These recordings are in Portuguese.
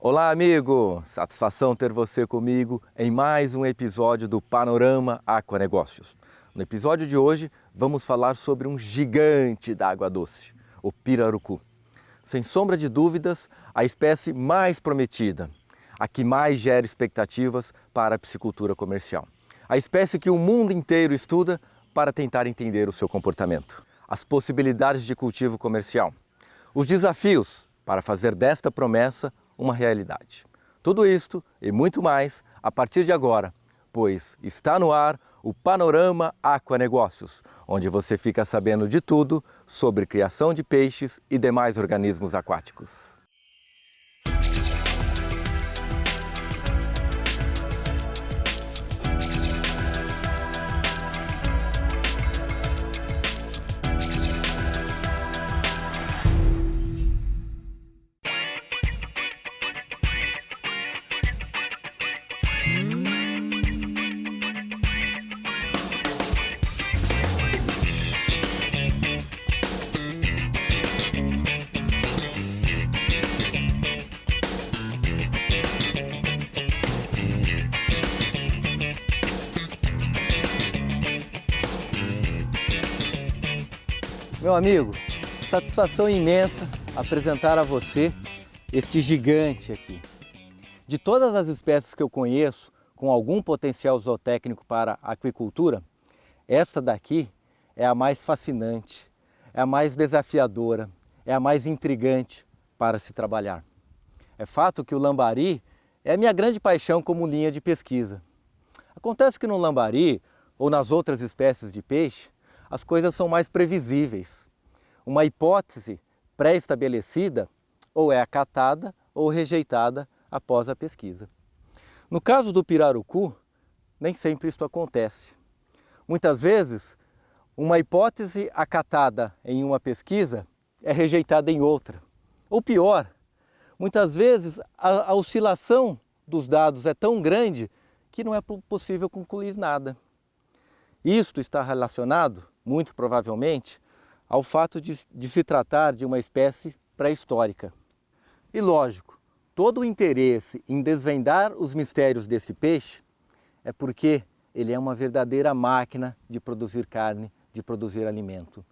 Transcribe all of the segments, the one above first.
Olá, amigo! Satisfação ter você comigo em mais um episódio do Panorama Aquanegócios. No episódio de hoje, vamos falar sobre um gigante da água doce, o pirarucu. Sem sombra de dúvidas, a espécie mais prometida, a que mais gera expectativas para a piscicultura comercial. A espécie que o mundo inteiro estuda para tentar entender o seu comportamento. As possibilidades de cultivo comercial. Os desafios para fazer desta promessa uma realidade. Tudo isto e muito mais a partir de agora, pois está no ar o Panorama Aquanegócios, onde você fica sabendo de tudo sobre criação de peixes e demais organismos aquáticos. Meu amigo, satisfação imensa apresentar a você este gigante aqui. De todas as espécies que eu conheço com algum potencial zootécnico para a aquicultura, esta daqui é a mais fascinante, é a mais desafiadora, é a mais intrigante para se trabalhar. É fato que o lambari é a minha grande paixão como linha de pesquisa. Acontece que no lambari ou nas outras espécies de peixe, as coisas são mais previsíveis. Uma hipótese pré-estabelecida ou é acatada ou rejeitada após a pesquisa. No caso do pirarucu, nem sempre isto acontece. Muitas vezes, uma hipótese acatada em uma pesquisa é rejeitada em outra. Ou pior, muitas vezes a oscilação dos dados é tão grande que não é possível concluir nada. Isto está relacionado, muito provavelmente, ao fato de se tratar de uma espécie pré-histórica. E lógico, todo o interesse em desvendar os mistérios desse peixe é porque ele é uma verdadeira máquina de produzir carne, de produzir alimento.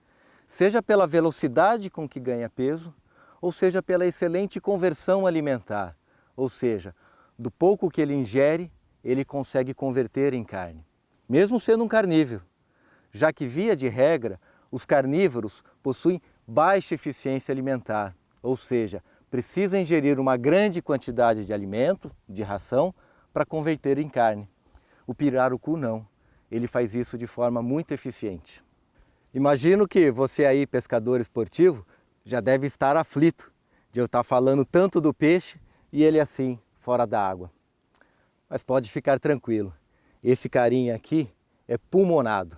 Seja pela velocidade com que ganha peso, ou seja pela excelente conversão alimentar, ou seja, do pouco que ele ingere, ele consegue converter em carne. Mesmo sendo um carnívoro, já que, via de regra, os carnívoros possuem baixa eficiência alimentar, ou seja, precisam ingerir uma grande quantidade de alimento, de ração, para converter em carne. O pirarucu não, ele faz isso de forma muito eficiente. Imagino que você aí, pescador esportivo, já deve estar aflito de eu estar falando tanto do peixe e ele assim, fora da água. Mas pode ficar tranquilo. Esse carinha aqui é pulmonado,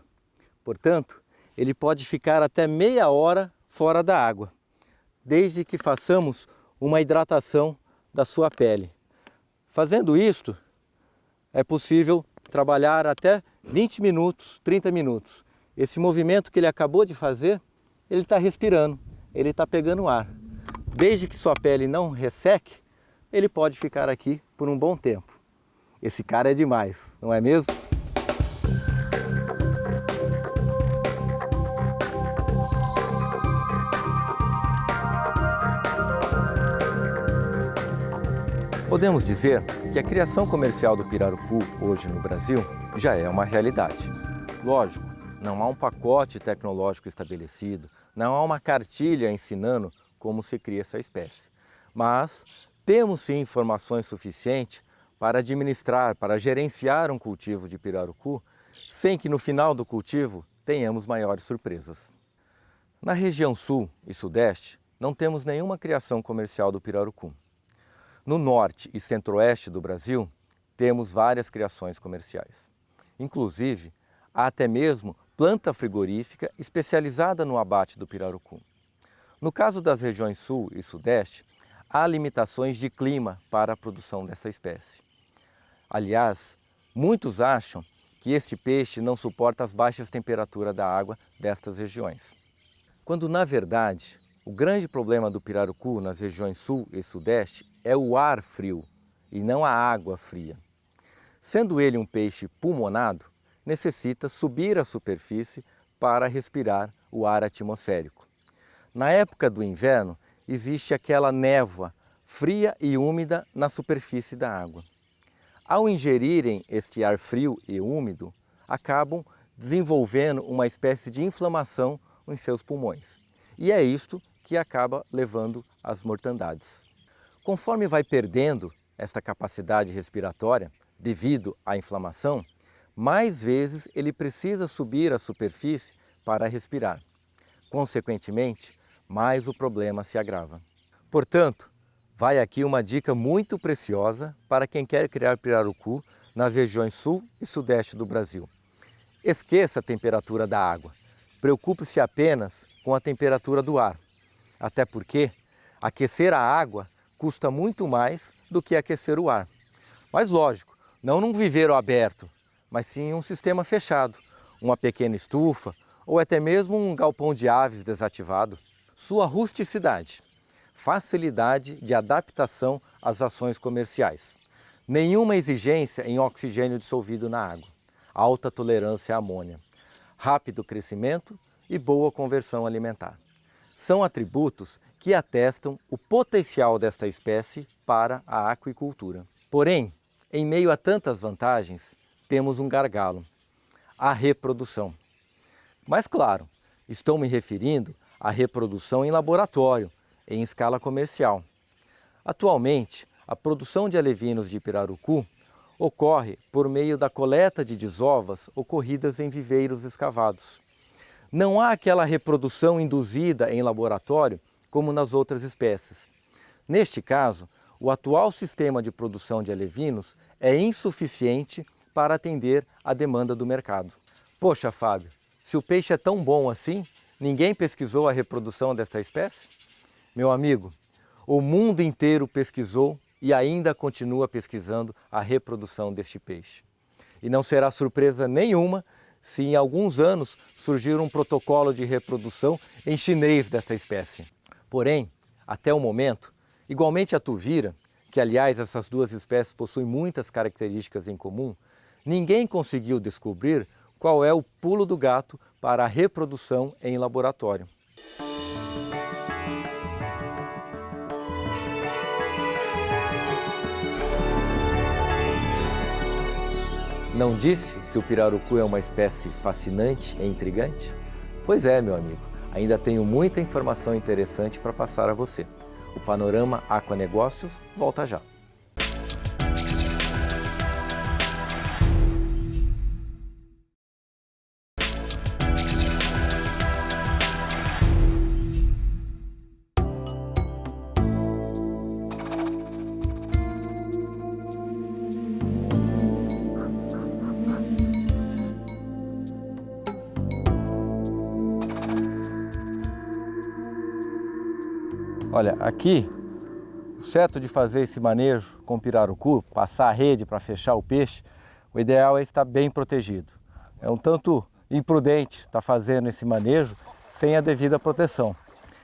portanto, ele pode ficar até meia hora fora da água, desde que façamos uma hidratação da sua pele. Fazendo isto, é possível trabalhar até 20 minutos, 30 minutos. Esse movimento que ele acabou de fazer, ele está respirando, ele está pegando ar. Desde que sua pele não resseque, ele pode ficar aqui por um bom tempo. Esse cara é demais, não é mesmo? Podemos dizer que a criação comercial do pirarucu hoje no Brasil já é uma realidade. Lógico, não há um pacote tecnológico estabelecido, não há uma cartilha ensinando como se cria essa espécie. Mas temos sim informações suficientes para administrar, para gerenciar um cultivo de pirarucu, sem que no final do cultivo tenhamos maiores surpresas. Na região sul e sudeste, não temos nenhuma criação comercial do pirarucu. No norte e centro-oeste do Brasil, temos várias criações comerciais. Inclusive, há até mesmo planta frigorífica especializada no abate do pirarucu. No caso das regiões sul e sudeste, há limitações de clima para a produção dessa espécie. Aliás, muitos acham que este peixe não suporta as baixas temperaturas da água destas regiões. Quando, na verdade, o grande problema do pirarucu nas regiões sul e sudeste é o ar frio e não a água fria. Sendo ele um peixe pulmonado, necessita subir à superfície para respirar o ar atmosférico. Na época do inverno, existe aquela névoa fria e úmida na superfície da água. Ao ingerirem este ar frio e úmido, acabam desenvolvendo uma espécie de inflamação em seus pulmões. E é isto que acaba levando às mortandades. Conforme vai perdendo esta capacidade respiratória, devido à inflamação, mais vezes ele precisa subir à superfície para respirar. Consequentemente, mais o problema se agrava. Portanto, vai aqui uma dica muito preciosa para quem quer criar pirarucu nas regiões sul e sudeste do Brasil. Esqueça a temperatura da água. Preocupe-se apenas com a temperatura do ar. Até porque aquecer a água custa muito mais do que aquecer o ar. Mas lógico, não num viveiro aberto, mas sim em um sistema fechado, uma pequena estufa ou até mesmo um galpão de aves desativado. Sua rusticidade, facilidade de adaptação às ações comerciais, nenhuma exigência em oxigênio dissolvido na água, alta tolerância à amônia, rápido crescimento e boa conversão alimentar. São atributos que atestam o potencial desta espécie para a aquicultura. Porém, em meio a tantas vantagens, temos um gargalo: a reprodução. Mas claro, estou me referindo à reprodução em laboratório, em escala comercial. Atualmente, a produção de alevinos de pirarucu ocorre por meio da coleta de desovas ocorridas em viveiros escavados. Não há aquela reprodução induzida em laboratório como nas outras espécies. Neste caso, o atual sistema de produção de alevinos é insuficiente para atender à demanda do mercado. Poxa, Fábio, se o peixe é tão bom assim, ninguém pesquisou a reprodução desta espécie? Meu amigo, o mundo inteiro pesquisou e ainda continua pesquisando a reprodução deste peixe. E não será surpresa nenhuma se em alguns anos surgir um protocolo de reprodução em chinês dessa espécie. Porém, até o momento, igualmente a tuvira, que aliás essas duas espécies possuem muitas características em comum, ninguém conseguiu descobrir qual é o pulo do gato para a reprodução em laboratório. Não disse que o pirarucu é uma espécie fascinante e intrigante? Pois é, meu amigo, ainda tenho muita informação interessante para passar a você. O Panorama Aquanegócios volta já. Olha, aqui, o certo de fazer esse manejo com pirarucu, passar a rede para fechar o peixe, o ideal é estar bem protegido. É um tanto imprudente estar fazendo esse manejo sem a devida proteção.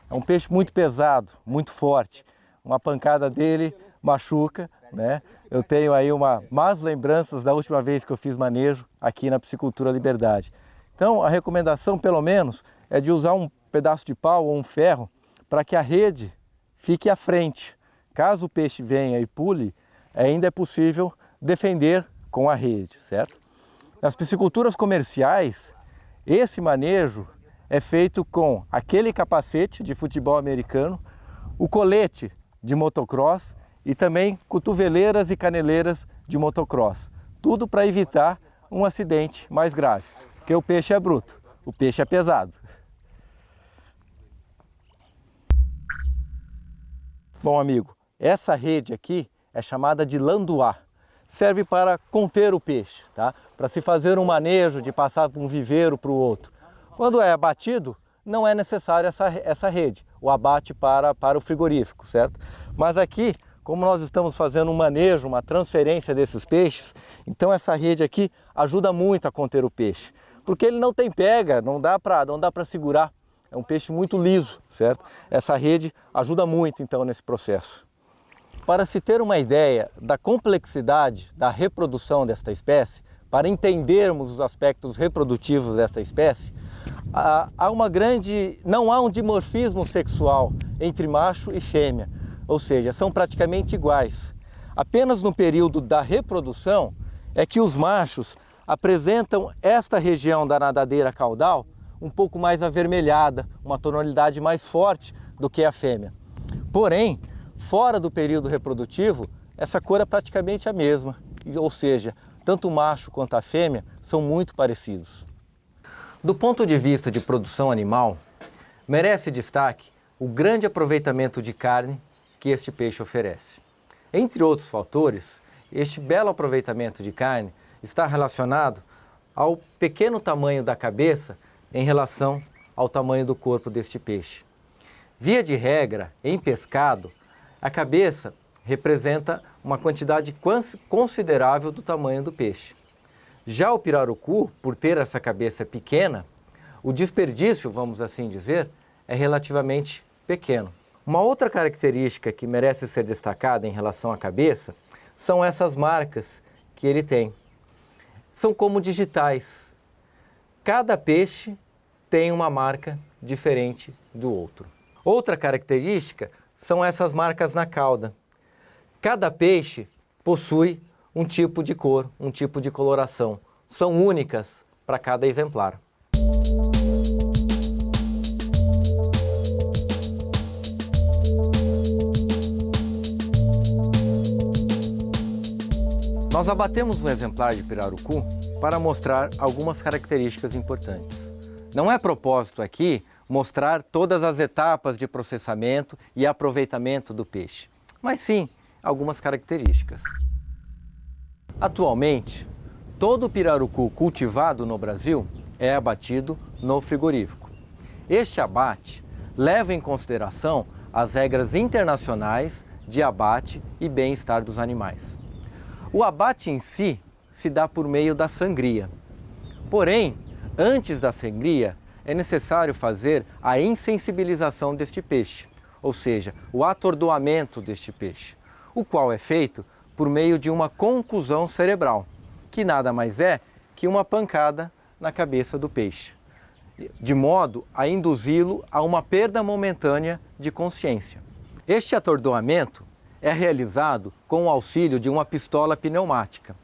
É um peixe muito pesado, muito forte. Uma pancada dele machuca, né? Eu tenho aí más lembranças da última vez que eu fiz manejo aqui na Piscicultura Liberdade. Então, a recomendação, pelo menos, é de usar um pedaço de pau ou um ferro para que a rede fique à frente. Caso o peixe venha e pule, ainda é possível defender com a rede, certo? Nas pisciculturas comerciais, esse manejo é feito com aquele capacete de futebol americano, o colete de motocross e também cotoveleiras e caneleiras de motocross. Tudo para evitar um acidente mais grave, porque o peixe é bruto, o peixe é pesado. Bom, amigo, essa rede aqui é chamada de landuá. Serve para conter o peixe, tá? Para se fazer um manejo de passar de um viveiro para o outro. Quando é abatido, não é necessário essa rede, o abate para o frigorífico, certo? Mas aqui, como nós estamos fazendo um manejo, uma transferência desses peixes, então essa rede aqui ajuda muito a conter o peixe. Porque ele não tem pega, não dá para segurar. É um peixe muito liso, certo? Essa rede ajuda muito, então, nesse processo. Para se ter uma ideia da complexidade da reprodução desta espécie, para entendermos os aspectos reprodutivos desta espécie, não há um dimorfismo sexual entre macho e fêmea, ou seja, são praticamente iguais. Apenas no período da reprodução é que os machos apresentam esta região da nadadeira caudal um pouco mais avermelhada, uma tonalidade mais forte do que a fêmea. Porém, fora do período reprodutivo, essa cor é praticamente a mesma, ou seja, tanto o macho quanto a fêmea são muito parecidos. Do ponto de vista de produção animal, merece destaque o grande aproveitamento de carne que este peixe oferece. Entre outros fatores, este belo aproveitamento de carne está relacionado ao pequeno tamanho da cabeça em relação ao tamanho do corpo deste peixe. Via de regra, em pescado, a cabeça representa uma quantidade considerável do tamanho do peixe. Já o pirarucu, por ter essa cabeça pequena, o desperdício, vamos assim dizer, é relativamente pequeno. Uma outra característica que merece ser destacada em relação à cabeça são essas marcas que ele tem. São como digitais. Cada peixe tem uma marca diferente do outro. Outra característica são essas marcas na cauda. Cada peixe possui um tipo de cor, um tipo de coloração. São únicas para cada exemplar. Nós abatemos um exemplar de pirarucu para mostrar algumas características importantes. Não é propósito aqui mostrar todas as etapas de processamento e aproveitamento do peixe, mas sim algumas características. Atualmente, todo o pirarucu cultivado no Brasil é abatido no frigorífico. Este abate leva em consideração as regras internacionais de abate e bem-estar dos animais. O abate em si se dá por meio da sangria. Porém, antes da sangria, é necessário fazer a insensibilização deste peixe, ou seja, o atordoamento deste peixe, o qual é feito por meio de uma concussão cerebral, que nada mais é que uma pancada na cabeça do peixe, de modo a induzi-lo a uma perda momentânea de consciência. Este atordoamento é realizado com o auxílio de uma pistola pneumática.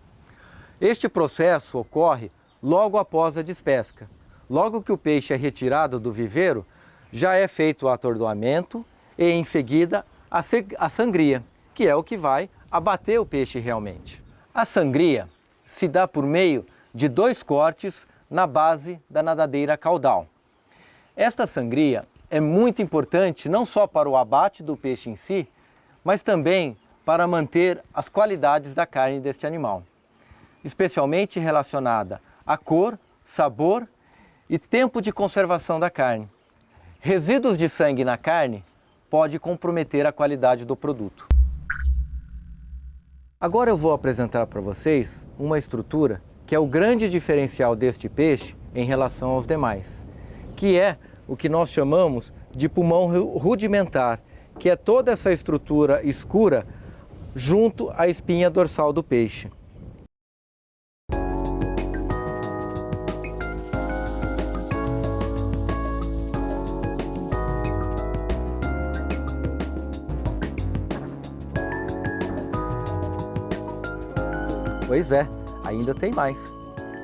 Este processo ocorre logo após a despesca. Logo que o peixe é retirado do viveiro, já é feito o atordoamento e em seguida a sangria, que é o que vai abater o peixe realmente. A sangria se dá por meio de 2 cortes na base da nadadeira caudal. Esta sangria é muito importante não só para o abate do peixe em si, mas também para manter as qualidades da carne deste animal, especialmente relacionada à cor, sabor e tempo de conservação da carne. Resíduos de sangue na carne pode comprometer a qualidade do produto. Agora eu vou apresentar para vocês uma estrutura que é o grande diferencial deste peixe em relação aos demais, que é o que nós chamamos de pulmão rudimentar, que é toda essa estrutura escura junto à espinha dorsal do peixe. Pois é, ainda tem mais.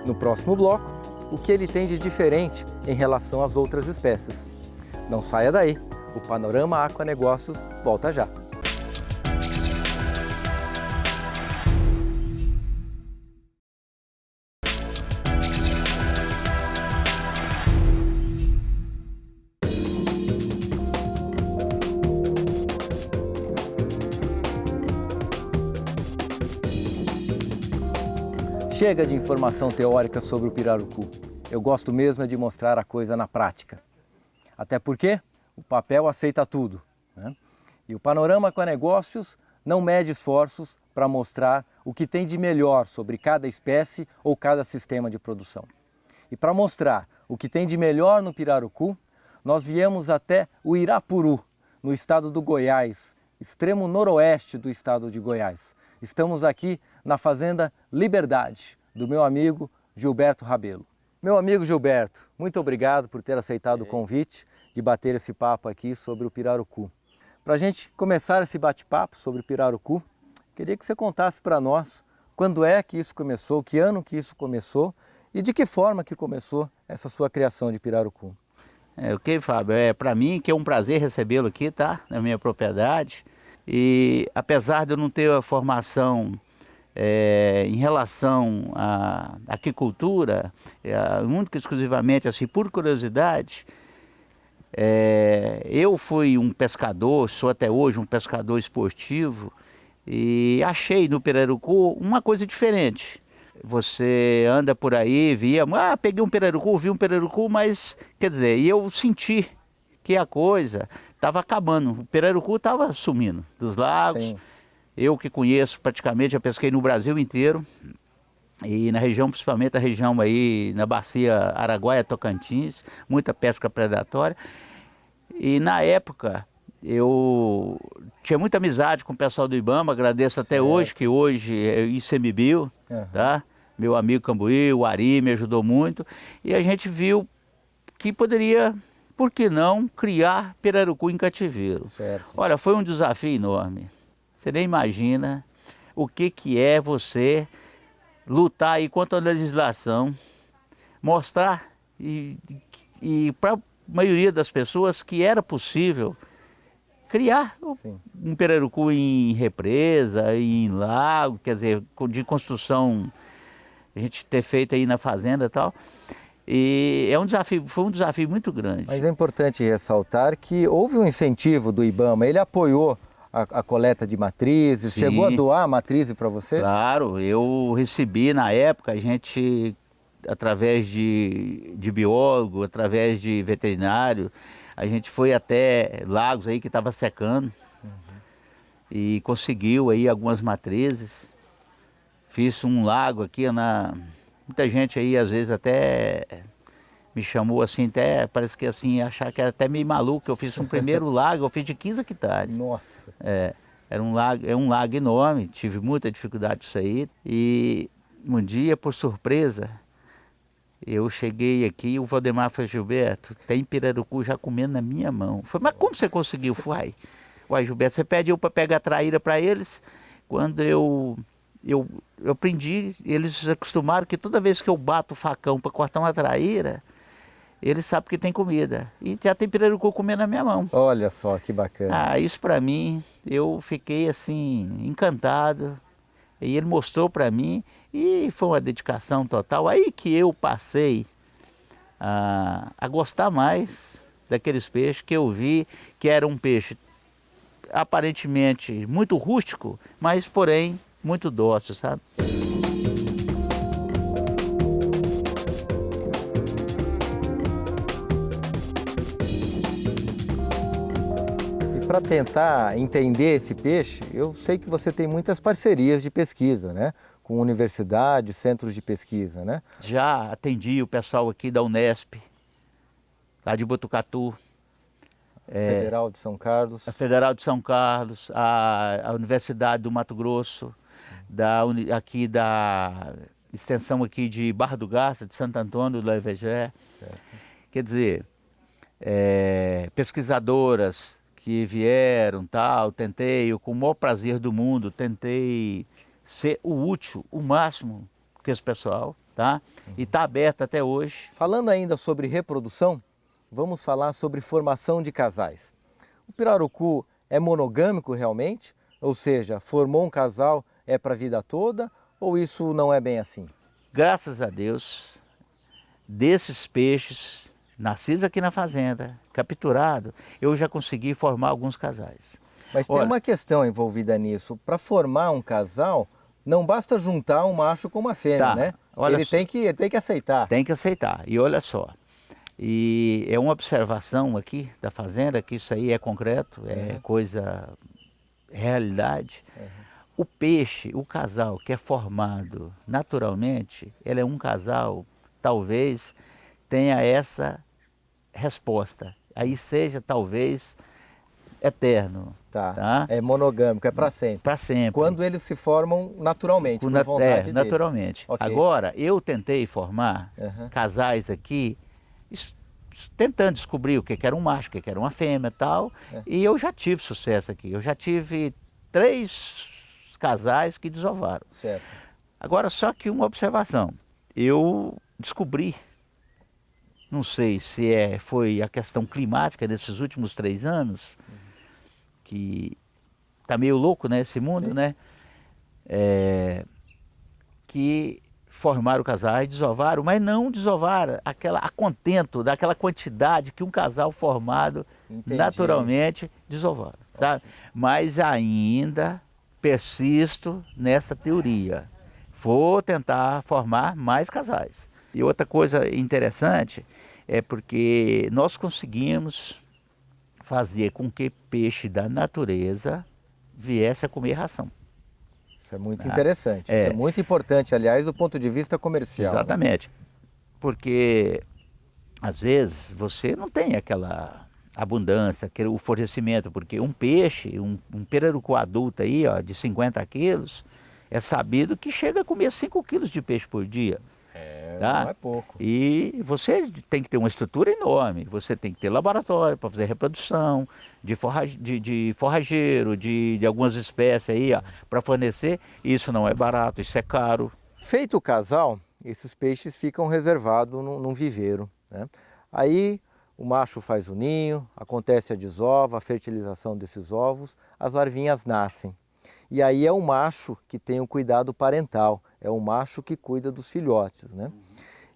No próximo bloco, o que ele tem de diferente em relação às outras espécies. Não saia daí, o Panorama Aquanegócios volta já. Chega de informação teórica sobre o pirarucu. Eu gosto mesmo é de mostrar a coisa na prática. Até porque o papel aceita tudo, né? E o Panorama Aquanegócios não mede esforços para mostrar o que tem de melhor sobre cada espécie ou cada sistema de produção. E para mostrar o que tem de melhor no pirarucu, nós viemos até o Irapuru, no estado do Goiás, extremo noroeste do estado de Goiás. Estamos aqui na Fazenda Liberdade, do meu amigo Gilberto Rabelo. Meu amigo Gilberto, muito obrigado por ter aceitado o convite de bater esse papo aqui sobre o pirarucu. Para a gente começar esse bate-papo sobre o pirarucu, queria que você contasse para nós quando é que isso começou, que ano que isso começou e de que forma que começou essa sua criação de pirarucu. Ok, Fábio, para mim que é um prazer recebê-lo aqui, tá? Na minha propriedade. E apesar de eu não ter a formação em relação à aquicultura, única e exclusivamente assim, por curiosidade, eu fui um pescador, sou até hoje um pescador esportivo e achei no pirarucu uma coisa diferente. Você anda por aí, via, peguei um pirarucu, vi um pirarucu, mas, quer dizer, e eu senti que a coisa estava acabando, o pirarucu estava sumindo dos lagos. Sim. Eu que conheço praticamente, já pesquei no Brasil inteiro, e na região, principalmente a região aí, na bacia Araguaia-Tocantins, muita pesca predatória. E na época, eu tinha muita amizade com o pessoal do Ibama, agradeço até hoje, que hoje é o ICMBio, tá? Meu amigo Cambuí, o Ari me ajudou muito, e a gente viu que poderia, por que não, criar pirarucu em cativeiro. Certo. Olha, foi um desafio enorme. Você nem imagina o que é você lutar aí contra a legislação, mostrar e para a maioria das pessoas que era possível criar um pirarucu em represa, em lago, quer dizer, de construção, a gente ter feito aí na fazenda e tal. E é um desafio, foi um desafio muito grande. Mas é importante ressaltar que houve um incentivo do Ibama, ele apoiou a coleta de matrizes, Sim. Chegou a doar matriz para você? Claro, eu recebi na época, a gente, através de biólogo, através de veterinário, a gente foi até lagos aí que estava secando e conseguiu aí algumas matrizes. Fiz um lago aqui, muita gente aí às vezes até me chamou assim, até parece que assim, achar que era até meio maluco. Eu fiz um primeiro lago, eu fiz de 15 hectares. Nossa! Era um lago enorme, tive muita dificuldade disso aí. E um dia, por surpresa, eu cheguei aqui e o Valdemar falou: Gilberto, tem pirarucu já comendo na minha mão. Eu falei: mas como você conseguiu? Eu falei: uai, Gilberto, você pede eu para pegar a traíra para eles. Quando eu aprendi, eles acostumaram que toda vez que eu bato o facão para cortar uma traíra, eles sabem que tem comida. E já tem pirarucu comendo na minha mão. Olha só que bacana. Isso para mim, eu fiquei assim, encantado. E ele mostrou para mim e foi uma dedicação total. Aí que eu passei a gostar mais daqueles peixes que eu vi que era um peixe aparentemente muito rústico, mas porém muito dócil, sabe? Para tentar entender esse peixe, eu sei que você tem muitas parcerias de pesquisa, né? Com universidades, centros de pesquisa, né? Já atendi o pessoal aqui da Unesp, lá de Botucatu. Federal de São Carlos. A Federal de São Carlos, a Universidade do Mato Grosso, aqui da extensão aqui de Barra do Garça, de Santo Antônio do Evegé. Quer dizer, pesquisadoras que vieram, tal, tentei, eu, com o maior prazer do mundo, tentei ser o útil, o máximo que esse pessoal, tá? E está aberto até hoje. Falando ainda sobre reprodução, vamos falar sobre formação de casais. O pirarucu é monogâmico realmente? Ou seja, formou um casal, é para a vida toda? Ou isso não é bem assim? Graças a Deus, desses peixes nascidos aqui na fazenda, capturado, eu já consegui formar alguns casais. Mas tem uma questão envolvida nisso. Para formar um casal, não basta juntar um macho com uma fêmea, né? Ele tem que aceitar. Tem que aceitar. E olha só, e é uma observação aqui da fazenda, que isso aí é concreto, é coisa, realidade. O peixe, o casal que é formado naturalmente, ele é um casal, talvez tenha essa resposta. Aí seja, talvez, eterno. Tá. Tá? É monogâmico, é para sempre. Para sempre. Quando eles se formam naturalmente, por vontade deles. Naturalmente. Okay. Agora, eu tentei formar casais aqui, tentando descobrir o que era um macho, o que era uma fêmea e tal, e eu já tive sucesso aqui. Eu já tive 3 casais que desovaram. Certo. Agora, só que uma observação. Eu descobri, não sei se foi a questão climática desses últimos 3 anos, que tá meio louco, né, esse mundo, sim, né? Que formaram casais, desovaram, mas não desovaram a contento daquela quantidade que um casal formado naturalmente desovaram, sabe? Mas ainda persisto nessa teoria. Vou tentar formar mais casais. E outra coisa interessante é porque nós conseguimos fazer com que peixe da natureza viesse a comer ração. Isso é muito interessante, isso é muito importante, aliás, do ponto de vista comercial. Exatamente, porque às vezes você não tem aquela abundância, o fornecimento, porque um peixe, um pirarucu adulto aí, ó, de 50 quilos, é sabido que chega a comer 5 quilos de peixe por dia. Tá? Não é pouco. E você tem que ter uma estrutura enorme, você tem que ter laboratório para fazer reprodução, de forrageiro, de algumas espécies aí, para fornecer. Isso não é barato, isso é caro. Feito o casal, esses peixes ficam reservados num viveiro, né? Aí o macho faz o ninho, acontece a desova, a fertilização desses ovos, as larvinhas nascem. E aí é o macho que tem o cuidado parental, é o macho que cuida dos filhotes, né?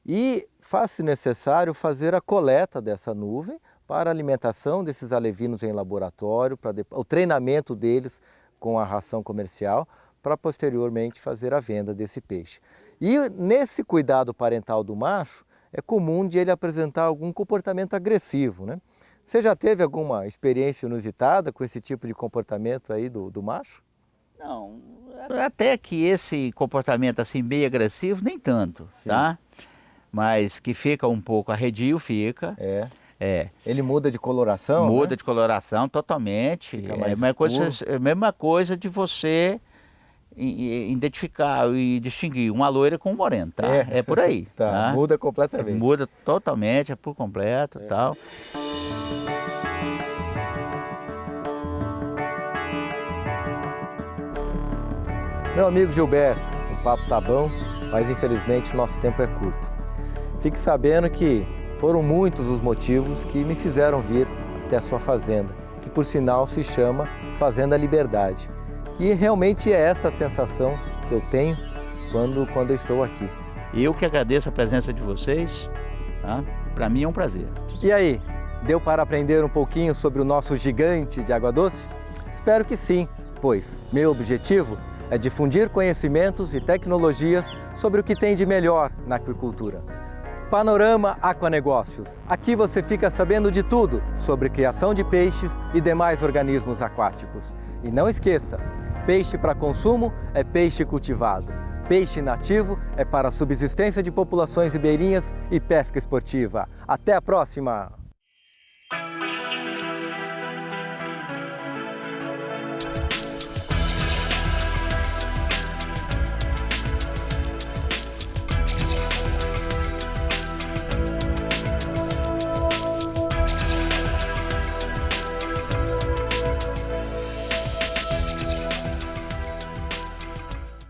E faz-se necessário fazer a coleta dessa nuvem para a alimentação desses alevinos em laboratório, para o treinamento deles com a ração comercial, para posteriormente fazer a venda desse peixe. E nesse cuidado parental do macho, é comum de ele apresentar algum comportamento agressivo, né? Você já teve alguma experiência inusitada com esse tipo de comportamento aí do macho? Não, até que esse comportamento assim meio agressivo, nem tanto, sim, tá? Mas que fica um pouco arredio, fica. Ele muda de coloração, muda, né? De coloração totalmente. Fica mais a mesma coisa de você identificar e distinguir uma loira com um moreno, tá? É por aí. Tá, tá? Muda completamente. Muda totalmente, por completo e tal. Meu amigo Gilberto, o papo tá bom, mas infelizmente o nosso tempo é curto. Fique sabendo que foram muitos os motivos que me fizeram vir até a sua fazenda, que por sinal se chama Fazenda Liberdade. E realmente é esta a sensação que eu tenho quando eu estou aqui. Eu que agradeço a presença de vocês, tá? Para mim é um prazer. E aí, deu para aprender um pouquinho sobre o nosso gigante de água doce? Espero que sim, pois meu objetivo é difundir conhecimentos e tecnologias sobre o que tem de melhor na aquicultura. Panorama Aquanegócios. Aqui você fica sabendo de tudo sobre criação de peixes e demais organismos aquáticos. E não esqueça, peixe para consumo é peixe cultivado. Peixe nativo é para a subsistência de populações ribeirinhas e pesca esportiva. Até a próxima!